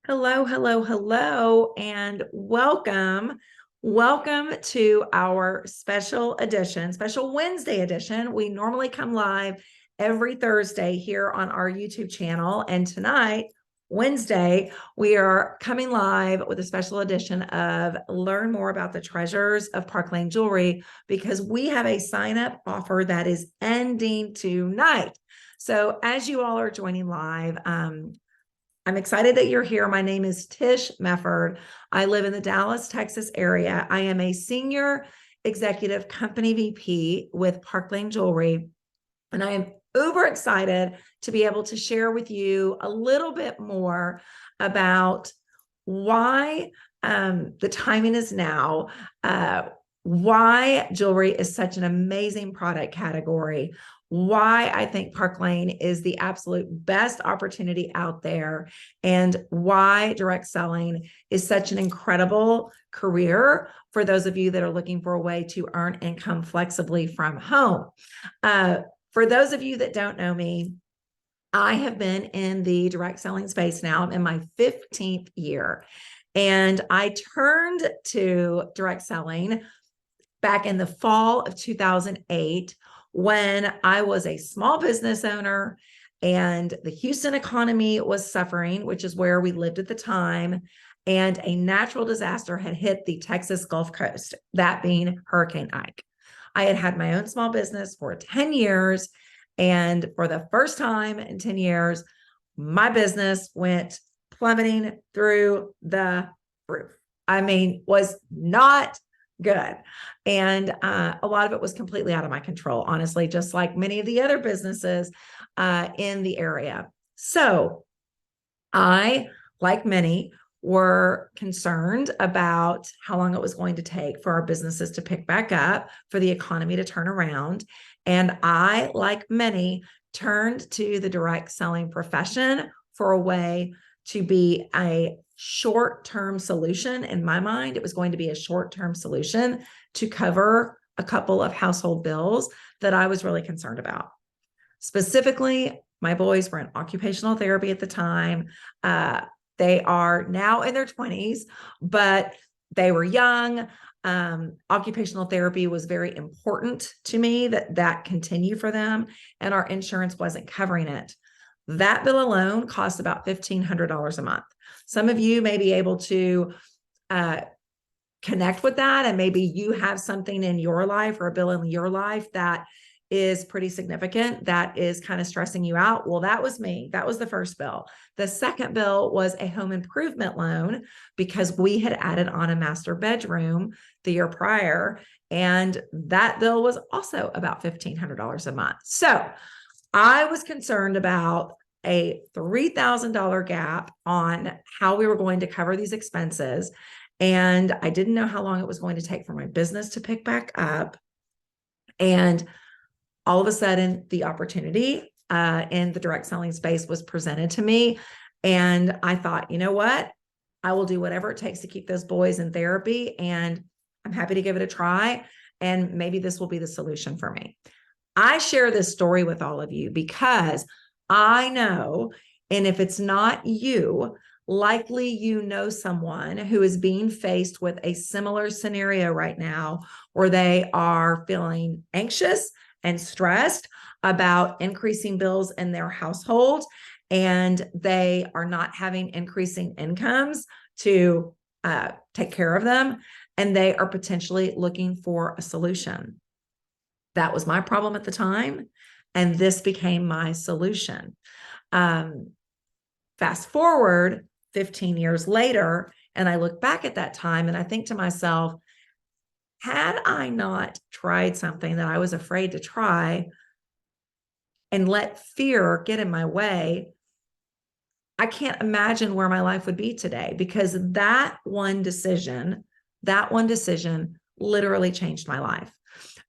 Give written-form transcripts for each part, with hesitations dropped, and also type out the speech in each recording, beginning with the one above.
Hello, hello, hello, and welcome. Welcome to our special edition, special Wednesday edition. We normally come live every Thursday here on our YouTube channel. And tonight, Wednesday, we are coming live with a special edition of Learn More About the Treasures of Park Lane Jewelry because we have a sign up offer that is ending tonight. So, as you all are joining live, I'm excited that you're here. My name is Tysh Mefferd. I live in the Dallas, Texas area. I am a senior executive company VP with Park Lane Jewelry, and I am uber excited to be able to share with you a little bit more about why the timing is now, why jewelry is such an amazing product category, why I think Park Lane is the absolute best opportunity out there, and why direct selling is such an incredible career for those of you that are looking for a way to earn income flexibly from home. For those of you that don't know me, I have been in the direct selling space now. I'm in my 15th year, and I turned to direct selling back in the fall of 2008 when I was a small business owner and the Houston economy was suffering, which is where we lived at the time. And a natural disaster had hit the Texas Gulf Coast, that being Hurricane Ike. I had had my own small business for 10 years. And for the first time in 10 years, my business went plummeting through the roof. I mean, was not good. And a lot of it was completely out of my control, honestly, just like many of the other businesses in the area. So I, like many, were concerned about how long it was going to take for our businesses to pick back up, for the economy to turn around. And I, like many, turned to the direct selling profession for a way to be a short-term solution. In my mind, it was going to be a short-term solution to cover a couple of household bills that I was really concerned about. Specifically, my boys were in occupational therapy at the time. They are now in their 20s, but they were young. Occupational therapy was very important to me that continue for them, and our insurance wasn't covering it. That bill alone cost about $1,500 a month. Some of you may be able to connect with that, and maybe you have something in your life or a bill in your life that is pretty significant, that is kind of stressing you out. Well, that was me. That was the first bill. The second bill was a home improvement loan because we had added on a master bedroom the year prior, and that bill was also about $1,500 a month. So I was concerned about a $3,000 gap on how we were going to cover these expenses. And I didn't know how long it was going to take for my business to pick back up. And all of a sudden, the opportunity in the direct selling space was presented to me. And I thought, you know what? I will do whatever it takes to keep those boys in therapy. And I'm happy to give it a try. And maybe this will be the solution for me. I share this story with all of you because I know, and if it's not you, likely you know someone who is being faced with a similar scenario right now where they are feeling anxious and stressed about increasing bills in their household, and they are not having increasing incomes to take care of them, and they are potentially looking for a solution. That was my problem at the time, and this became my solution. Fast forward 15 years later, and I look back at that time and I think to myself, had I not tried something that I was afraid to try and let fear get in my way, I can't imagine where my life would be today, because that one decision literally changed my life.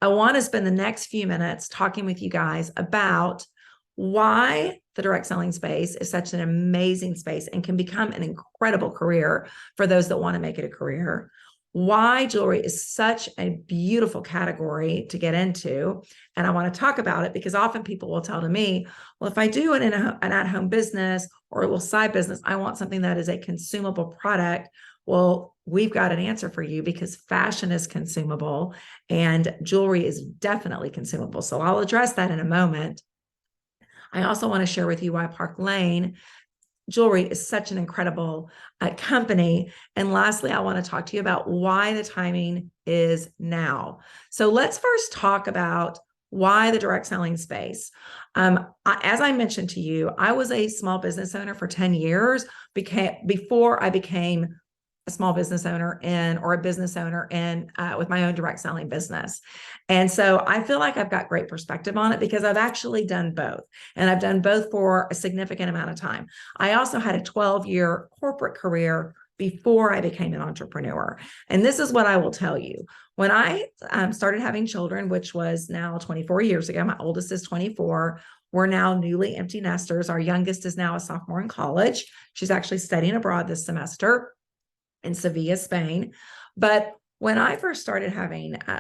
I want to spend the next few minutes talking with you guys about why the direct selling space is such an amazing space and can become an incredible career for those that want to make it a career. why jewelry is such a beautiful category to get into. And I want to talk about it because often people will tell to me, well, if I do an at-home business or a little side business, I want something that is a consumable product. Well, we've got an answer for you because fashion is consumable and jewelry is definitely consumable. So I'll address that in a moment. I also want to share with you why Park Lane Jewelry is such an incredible company. And lastly, I want to talk to you about why the timing is now. So let's first talk about why the direct selling space. As I mentioned to you, I was a small business owner for 10 years before I became a small business owner or a business owner with my own direct selling business. And so I feel like I've got great perspective on it because I've actually done both, and I've done both for a significant amount of time. I also had a 12-year corporate career before I became an entrepreneur. And this is what I will tell you. When I started having children, which was now 24 years ago, my oldest is 24. We're now newly empty nesters. Our youngest is now a sophomore in college. She's actually studying abroad this semester in Sevilla, Spain. But when I first started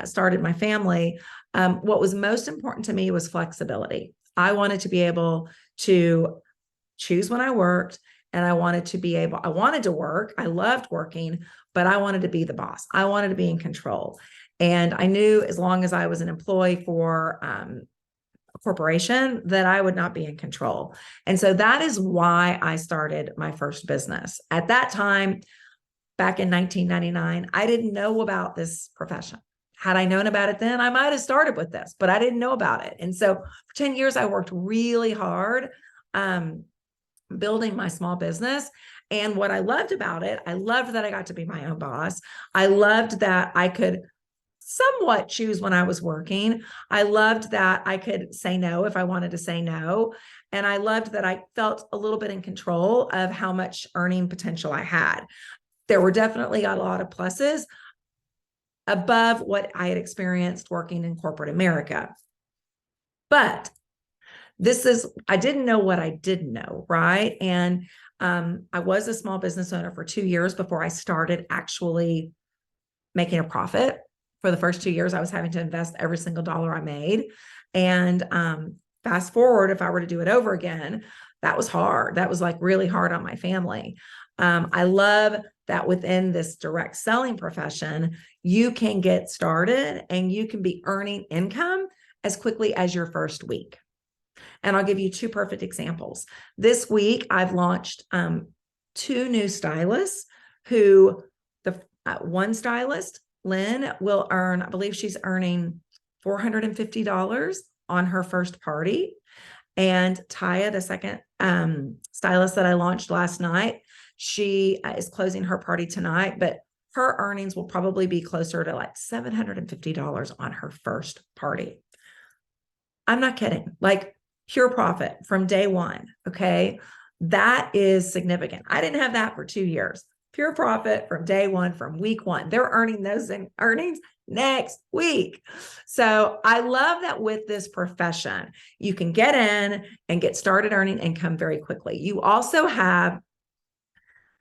started my family, what was most important to me was flexibility. I wanted to be able to choose when I worked, and I wanted to work. I loved working, but I wanted to be the boss. I wanted to be in control. And I knew as long as I was an employee for a corporation that I would not be in control. And so that is why I started my first business. At that time, back in 1999, I didn't know about this profession. Had I known about it then, I might have started with this, but I didn't know about it. And so for 10 years, I worked really hard building my small business. And what I loved about it, I loved that I got to be my own boss. I loved that I could somewhat choose when I was working. I loved that I could say no if I wanted to say no. And I loved that I felt a little bit in control of how much earning potential I had. There were definitely a lot of pluses above what I had experienced working in corporate America. But I didn't know what I didn't know, right? And I was a small business owner for 2 years before I started actually making a profit. For the first 2 years, I was having to invest every single dollar I made. And fast forward, if I were to do it over again, that was hard. That was like really hard on my family. I love that within this direct selling profession, you can get started and you can be earning income as quickly as your first week. And I'll give you two perfect examples. This week, I've launched 2 new stylists who one stylist, Lynn, will earn, I believe she's earning $450 on her first party. And Taya, the second stylist that I launched last night, she is closing her party tonight, but her earnings will probably be closer to like $750 on her first party. I'm not kidding. Like pure profit from day one. Okay. That is significant. I didn't have that for 2 years. Pure profit from day one, from week one. They're earning those earnings next week. So I love that with this profession, you can get in and get started earning income very quickly. You also have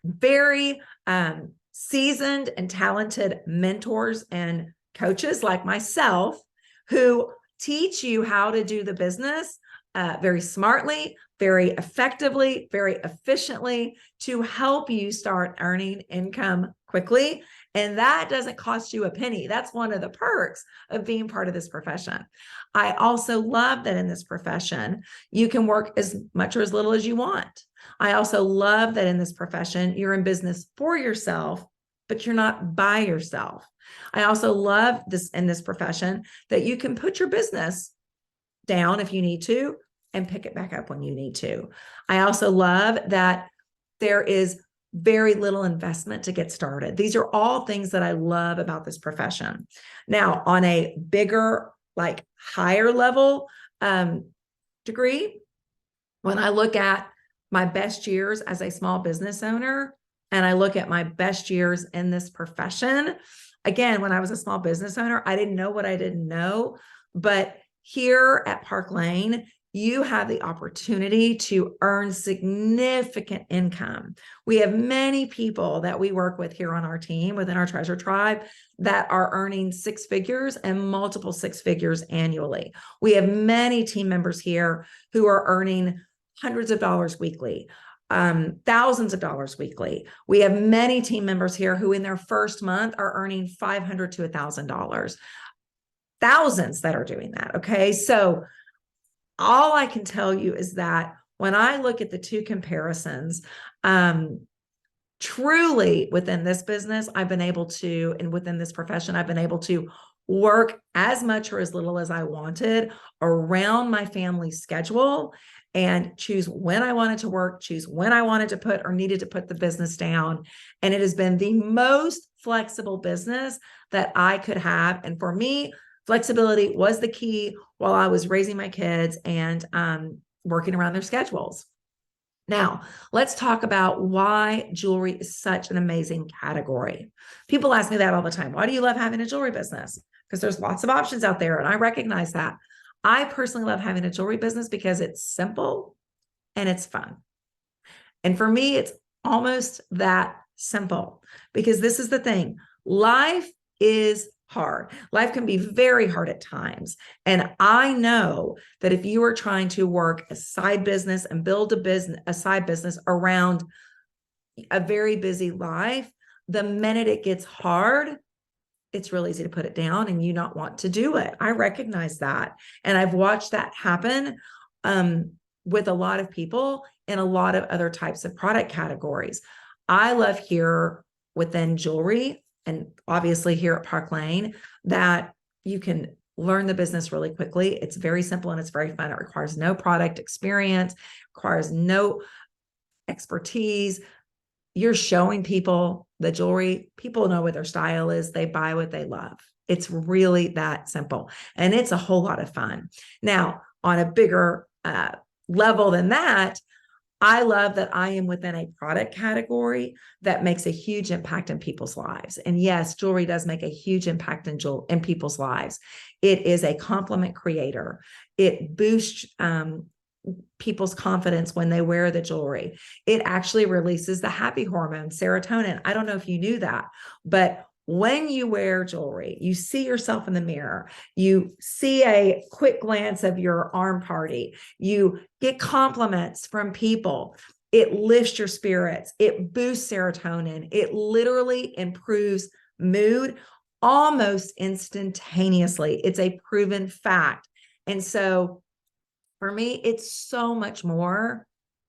very seasoned and talented mentors and coaches like myself who teach you how to do the business very smartly, very effectively, very efficiently to help you start earning income quickly. And that doesn't cost you a penny. That's one of the perks of being part of this profession. I also love that in this profession, you can work as much or as little as you want. I also love that in this profession, you're in business for yourself, but you're not by yourself. I also love this in this profession that you can put your business down if you need to and pick it back up when you need to. I also love that there is very little investment to get started. These are all things that I love about this profession. Now, on a bigger, like higher level degree, when I look at my best years as a small business owner, and I look at my best years in this profession, again, when I was a small business owner, I didn't know what I didn't know, but here at Park Lane, you have the opportunity to earn significant income. We have many people that we work with here on our team within our Treasure Tribe that are earning six figures and multiple six figures annually. We have many team members here who are earning hundreds of dollars weekly, thousands of dollars weekly. We have many team members here who in their first month are earning $500 to $1,000. Thousands that are doing that. Okay. So all I can tell you is that when I look at the two comparisons, truly within this business, I've been able to, and within this profession, I've been able to work as much or as little as I wanted around my family's schedule and choose when I wanted to work, choose when I wanted to put or needed to put the business down. And it has been the most flexible business that I could have. And for me, flexibility was the key while I was raising my kids and working around their schedules. Now, let's talk about why jewelry is such an amazing category. People ask me that all the time. Why do you love having a jewelry business? Because there's lots of options out there, and I recognize that. I personally love having a jewelry business because it's simple and it's fun. And for me, it's almost that simple, because this is the thing. Life is hard. Life can be very hard at times. And I know that if you are trying to work a side business and build a side business around a very busy life, the minute it gets hard, it's real easy to put it down and you not want to do it. I recognize that. And I've watched that happen with a lot of people in a lot of other types of product categories. I love here within jewelry, and obviously here at Park Lane, that you can learn the business really quickly. It's very simple and it's very fun. It requires no product experience, requires no expertise. You're showing people the jewelry. People know what their style is. They buy what they love. It's really that simple. And it's a whole lot of fun. Now, on a bigger level than that, I love that I am within a product category that makes a huge impact in people's lives. And yes, jewelry does make a huge impact in people's lives. It is a compliment creator. It boosts people's confidence when they wear the jewelry. It actually releases the happy hormone, serotonin. I don't know if you knew that, but when you wear jewelry, you see yourself in the mirror, you see a quick glance of your arm party, you get compliments from people, it lifts your spirits, it boosts serotonin, it literally improves mood almost instantaneously. It's a proven fact. And so for me, it's so much more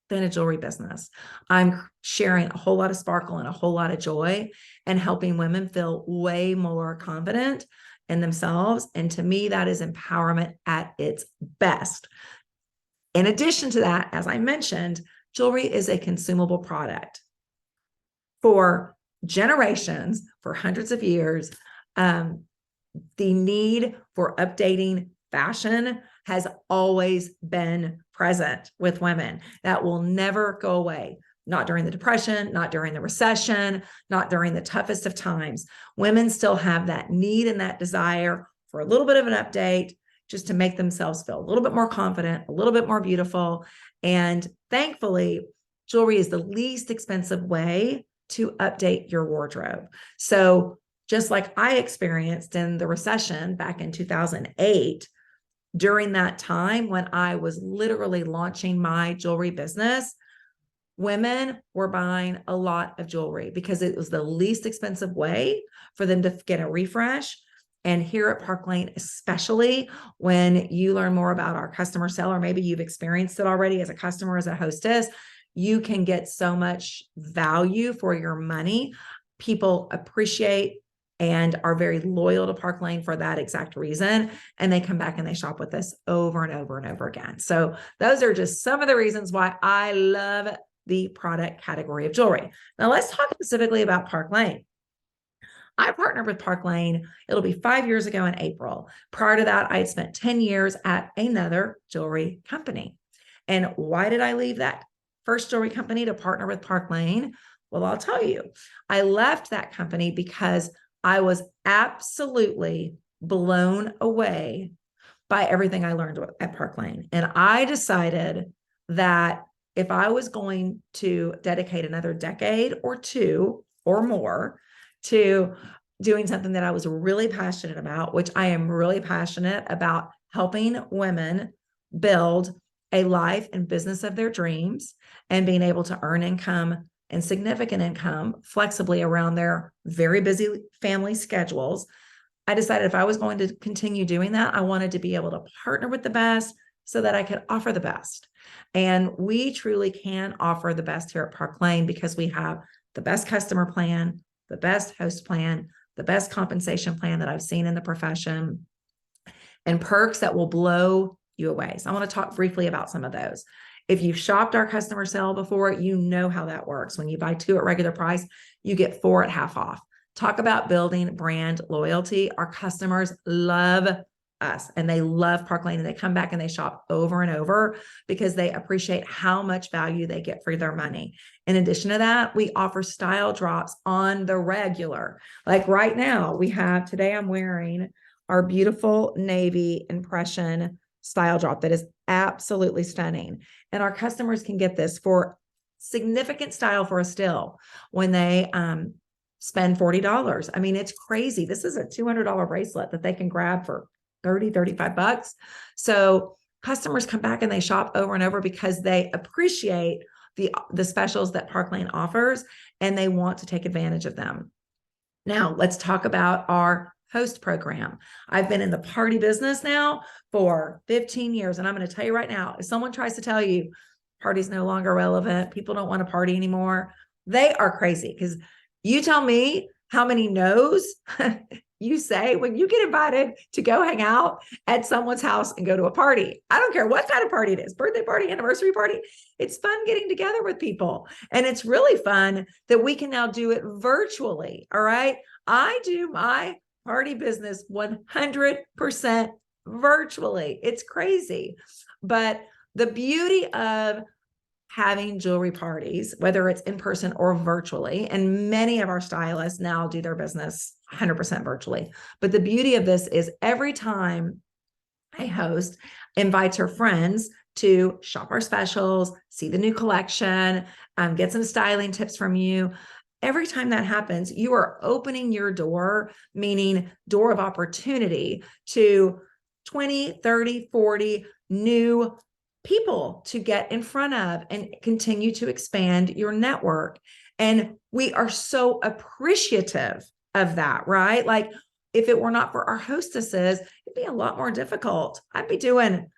than a jewelry business. I'm sharing a whole lot of sparkle and a whole lot of joy and helping women feel way more confident in themselves. And to me, that is empowerment at its best. In addition to that, as I mentioned, jewelry is a consumable product. For generations, for hundreds of years, the need for updating fashion has always been present with women. That will never go away. Not during the Depression, not during the recession, not during the toughest of times. Women still have that need and that desire for a little bit of an update, just to make themselves feel a little bit more confident, a little bit more beautiful. And thankfully, jewelry is the least expensive way to update your wardrobe. So just like I experienced in the recession back in 2008, during that time when I was literally launching my jewelry business, women were buying a lot of jewelry because it was the least expensive way for them to get a refresh. And here at Park Lane, especially when you learn more about our customer cell, or maybe you've experienced it already as a customer, as a hostess, you can get so much value for your money. People appreciate and are very loyal to Park Lane for that exact reason. And they come back and they shop with us over and over and over again. So those are just some of the reasons why I love the product category of jewelry. Now let's talk specifically about Park Lane. I partnered with Park Lane. It'll be 5 years ago in April. Prior to that, I had spent 10 years at another jewelry company. And why did I leave that first jewelry company to partner with Park Lane? Well, I'll tell you, I left that company because I was absolutely blown away by everything I learned at Park Lane. And I decided that if I was going to dedicate another decade or two or more to doing something that I was really passionate about, which I am really passionate about, helping women build a life and business of their dreams and being able to earn income and significant income flexibly around their very busy family schedules. I decided if I was going to continue doing that, I wanted to be able to partner with the best so that I could offer the best. And we truly can offer the best here at Park Lane because we have the best customer plan, the best host plan, the best compensation plan that I've seen in the profession, and perks that will blow you away. So I want to talk briefly about some of those. If you've shopped our customer sale before, you know how that works. When you buy 2 at regular price, you get 4 at half off. Talk about building brand loyalty. Our customers love us and they love Park Lane, and they come back and they shop over and over because they appreciate how much value they get for their money. In addition to that, we offer style drops on the regular. Like right now, today I'm wearing our beautiful navy impression style drop that is absolutely stunning. And our customers can get this for significant style for a still when they spend $40. I mean, it's crazy. This is a $200 bracelet that they can grab for 30, 35 bucks. So customers come back and they shop over and over because they appreciate the specials that Park Lane offers and they want to take advantage of them. Now, let's talk about our host program. I've been in the party business now for 15 years. And I'm going to tell you right now, if someone tries to tell you party's no longer relevant, people don't want to party anymore, they are crazy. Because you tell me how many no's you say when you get invited to go hang out at someone's house and go to a party. I don't care what kind of party it is, birthday party, anniversary party. It's fun getting together with people. And it's really fun that we can now do it virtually. All right. I do my party business 100% virtually. It's crazy. But the beauty of having jewelry parties, whether it's in person or virtually, and many of our stylists now do their business 100% virtually. But the beauty of this is every time a host invites her friends to shop our specials, see the new collection, get some styling tips from you. Every time that happens, you are opening your door, meaning door of opportunity to 20, 30, 40 new people to get in front of and continue to expand your network. And we are so appreciative of that, right? Like if it were not for our hostesses, it'd be a lot more difficult. I'd be doing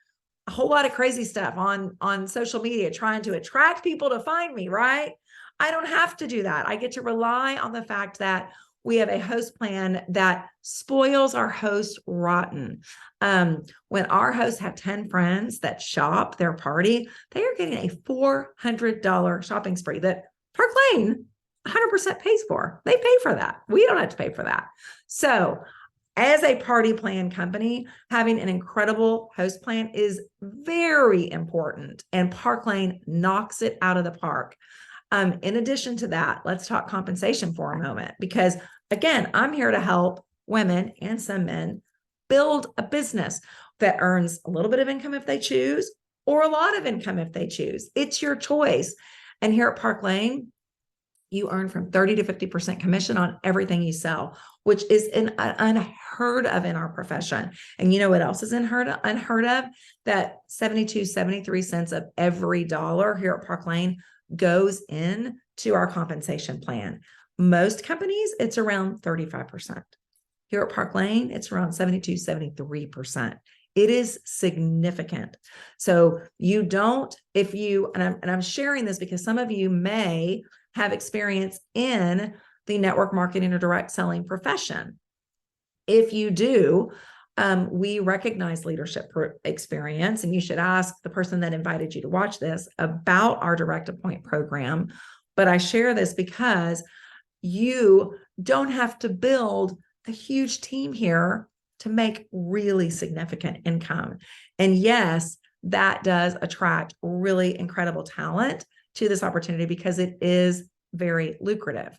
a whole lot of crazy stuff on social media, trying to attract people to find me, right? I don't have to do that. I get to rely on the fact that we have a host plan that spoils our host rotten. When our hosts have 10 friends that shop their party, they are getting a $400 shopping spree that Park Lane 100% pays for. They pay for that. We don't have to pay for that. So as a party plan company, having an incredible host plan is very important, and Park Lane knocks it out of the park. In addition to that, let's talk compensation for a moment, because again, I'm here to help women and some men build a business that earns a little bit of income if they choose, or a lot of income if they choose. It's your choice. And here at Park Lane, you earn from 30 to 50% commission on everything you sell, which is unheard of in our profession. And you know what else is unheard of? That 72, 73 cents of every dollar here at Park Lane goes in to our compensation plan. Most companies, it's around 35%. Here at Park Lane, it's around 72, 73%. It is significant. So you don't, and I'm sharing this because some of you may have experience in the network marketing or direct selling profession. If you do, we recognize leadership experience, and you should ask the person that invited you to watch this about our direct appoint program. But I share this because you don't have to build a huge team here to make really significant income. And yes, that does attract really incredible talent to this opportunity because it is very lucrative.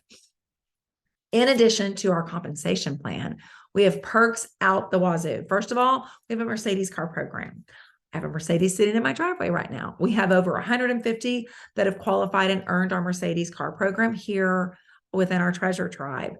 In addition to our compensation plan, We have perks out the wazoo. First of all, we have a Mercedes car program. I have a Mercedes sitting in my driveway right now. We have over 150 that have qualified and earned our Mercedes car program here within our treasure tribe.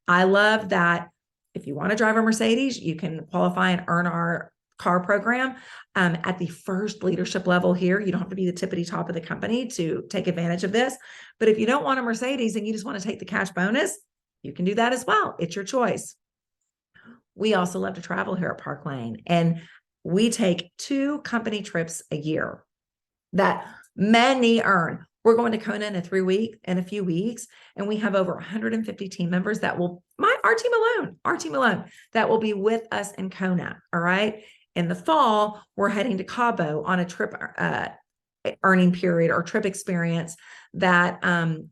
I love that if you want to drive a Mercedes, you can qualify and earn our car program at the first leadership level here. You don't have to be the tippity top of the company to take advantage of this. But if you don't want a Mercedes and you just want to take the cash bonus, you can do that as well. It's your choice. We also love to travel here at Park Lane, and we take 2 company trips a year that many earn. We're going to Kona in a few weeks, and we have over 150 team members that will, our team alone, that will be with us in Kona. All right. In the fall, we're heading to Cabo on a trip earning period or trip experience that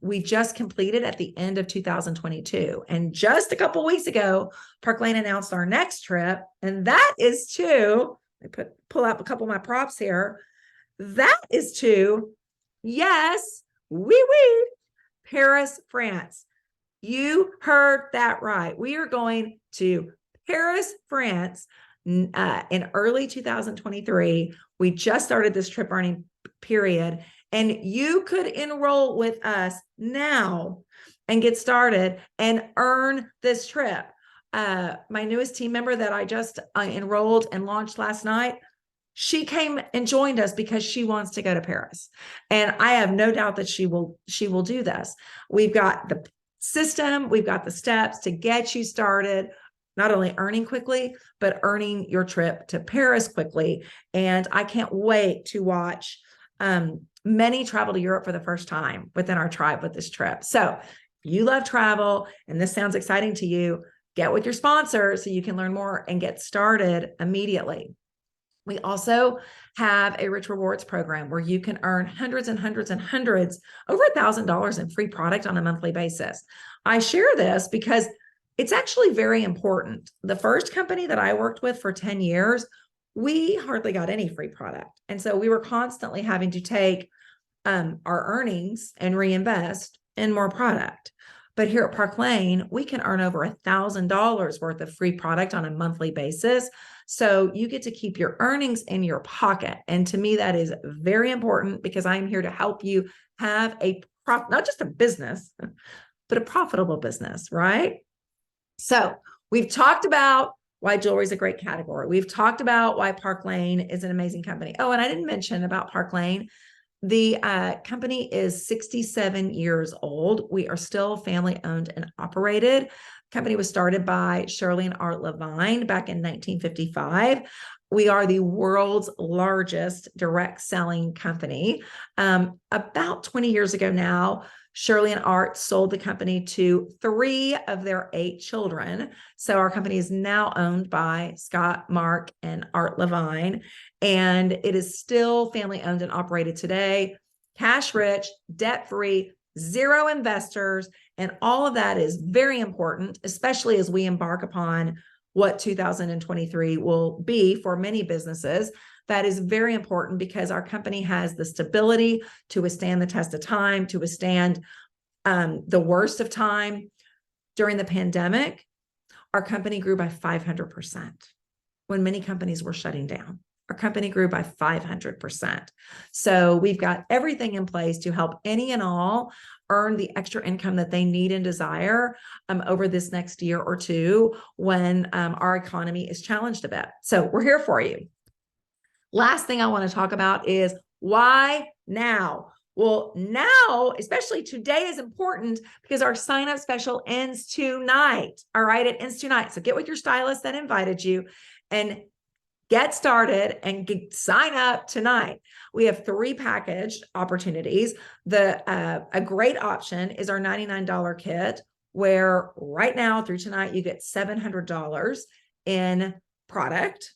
we just completed at the end of 2022. And just a couple of weeks ago, Park Lane announced our next trip, and that is to, pull up a couple of my props here. That is to, yes, Paris, France. You heard that right. We are going to Paris, France in early 2023. We just started this trip earning period, and you could enroll with us now and get started and earn this trip. My newest team member that I just enrolled and launched last night, she came and joined us because she wants to go to Paris. And I have no doubt that she will do this. We've got the system, we've got the steps to get you started, not only earning quickly, but earning your trip to Paris quickly. And I can't wait to watch many travel to Europe for the first time within our tribe with this trip. So you love travel and this sounds exciting to you, get with your sponsor so you can learn more and get started immediately. We also have a Rich Rewards program where you can earn hundreds and hundreds and hundreds, over $1,000 in free product on a monthly basis. I share this because it's actually very important. The first company that I worked with for 10 years, we hardly got any free product. And so we were constantly having to take our earnings and reinvest in more product. But here at Park Lane, we can earn over $1,000 worth of free product on a monthly basis. So you get to keep your earnings in your pocket. And to me, that is very important because I'm here to help you have not just a business, but a profitable business, right? So we've talked about why jewelry is a great category. We've talked about why Park Lane is an amazing company. Oh, and I didn't mention about Park Lane. The company is 67 years old. We are still family owned and operated. The company was started by Shirley and Art Levine back in 1955. We are the world's largest direct selling company. About 20 years ago now, Shirley and Art sold the company to 3 of their 8 children. So our company is now owned by Scott, Mark, and Art Levine, and it is still family owned and operated today. Cash rich, debt free, 0 investors, and all of that is very important, especially as we embark upon what 2023 will be for many businesses. That is very important because our company has the stability to withstand the test of time, to withstand the worst of time. During the pandemic, our company grew by 500% when many companies were shutting down. Our company grew by 500%. So we've got everything in place to help any and all earn the extra income that they need and desire over this next year or two when our economy is challenged a bit. So we're here for you. Last thing I want to talk about is why now? Well, now, especially today, is important because our sign-up special ends tonight. All right, it ends tonight. So get with your stylist that invited you and get started and sign up tonight. We have 3 package opportunities. A great option is our $99 kit, where right now through tonight, you get $700 in product.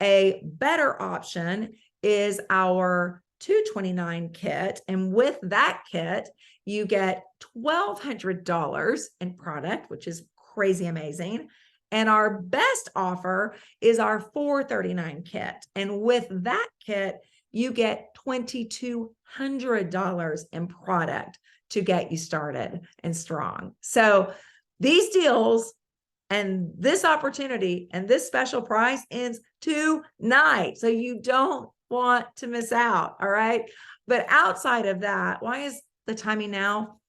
A better option is our $229 kit. And with that kit, you get $1,200 in product, which is crazy amazing. And our best offer is our $439 kit. And with that kit, you get $2,200 in product to get you started and strong. So these deals And this opportunity and this special price ends tonight. So you don't want to miss out. All right. But outside of that, why is the timing now?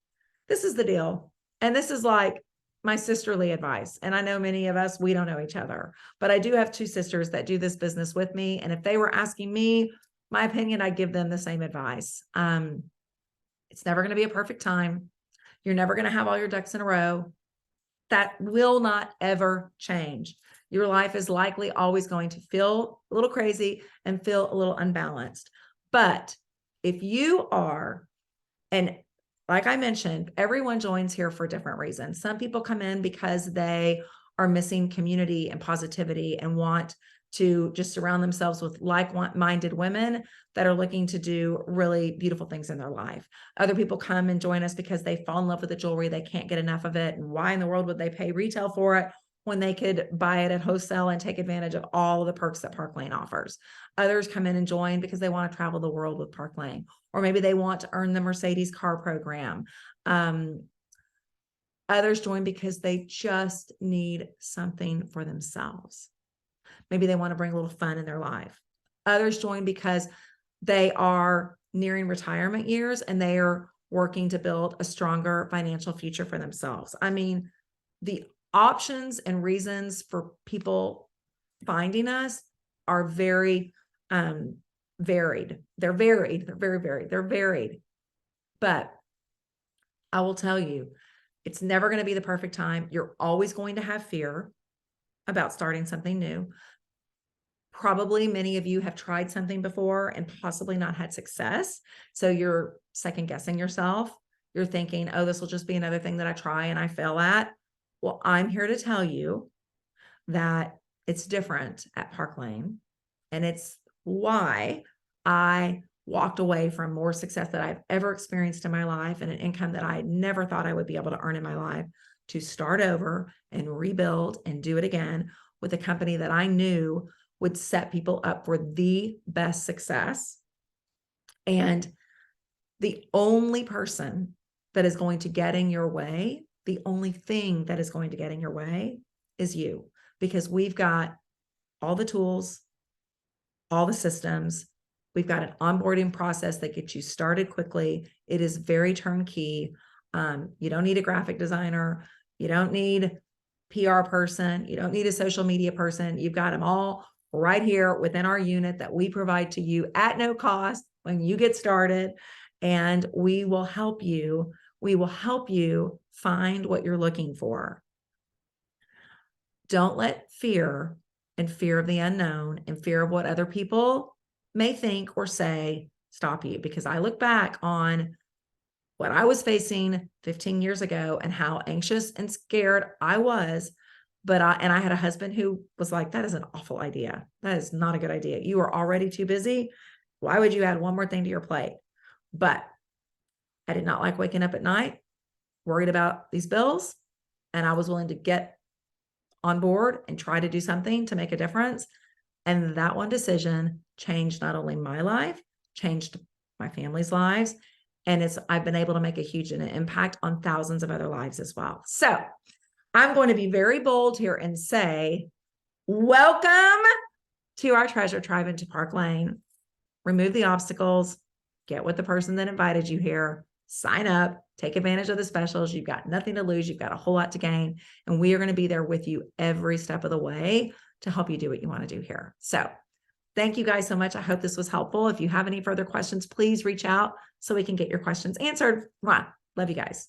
This is the deal. And this is like my sisterly advice. And I know many of us, we don't know each other, but I do have two sisters that do this business with me. And if they were asking me my opinion, I'd give them the same advice. It's never going to be a perfect time. You're never going to have all your ducks in a row. That will not ever change. Your life is likely always going to feel a little crazy and feel a little unbalanced. But if you are, and like I mentioned, everyone joins here for different reasons. Some people come in because they are missing community and positivity and want to just surround themselves with like-minded women that are looking to do really beautiful things in their life. Other people come and join us because they fall in love with the jewelry. They can't get enough of it. And why in the world would they pay retail for it when they could buy it at wholesale and take advantage of all of the perks that Park Lane offers? Others come in and join because they want to travel the world with Park Lane, or maybe they want to earn the Mercedes car program. Others join because they just need something for themselves. Maybe they want to bring a little fun in their life. Others join because they are nearing retirement years and they are working to build a stronger financial future for themselves. I mean, the options and reasons for people finding us are very varied. They're varied. They're very varied. They're varied. But I will tell you, it's never going to be the perfect time. You're always going to have fear about starting something new. Probably many of you have tried something before and possibly not had success. So you're second guessing yourself. You're thinking, oh, this will just be another thing that I try and I fail at. Well, I'm here to tell you that it's different at Park Lane. And it's why I walked away from more success that I've ever experienced in my life and an income that I never thought I would be able to earn in my life, to start over and rebuild and do it again with a company that I knew would set people up for the best success. And the only person that is going to get in your way, the only thing that is going to get in your way is you, because we've got all the tools, all the systems. We've got an onboarding process that gets you started quickly. It is very turnkey. You don't need a graphic designer. You don't need PR person. You don't need a social media person. You've got them all right here within our unit that we provide to you at no cost when you get started. And we will help you. We will help you find what you're looking for. Don't let fear and fear of the unknown and fear of what other people may think or say stop you. Because I look back on what I was facing 15 years ago and how anxious and scared I was. But I had a husband who was like, that is an awful idea. That is not a good idea. You are already too busy. Why would you add one more thing to your plate? But I did not like waking up at night, worried about these bills. And I was willing to get on board and try to do something to make a difference. And that one decision changed not only my life, changed my family's lives. And I've been able to make a huge impact on thousands of other lives as well. So I'm going to be very bold here and say, welcome to our treasure tribe into Park Lane. Remove the obstacles, get with the person that invited you here, sign up, take advantage of the specials. You've got nothing to lose. You've got a whole lot to gain. And we are going to be there with you every step of the way to help you do what you want to do here. So thank you guys so much. I hope this was helpful. If you have any further questions, please reach out so we can get your questions answered. Mwah. Love you guys.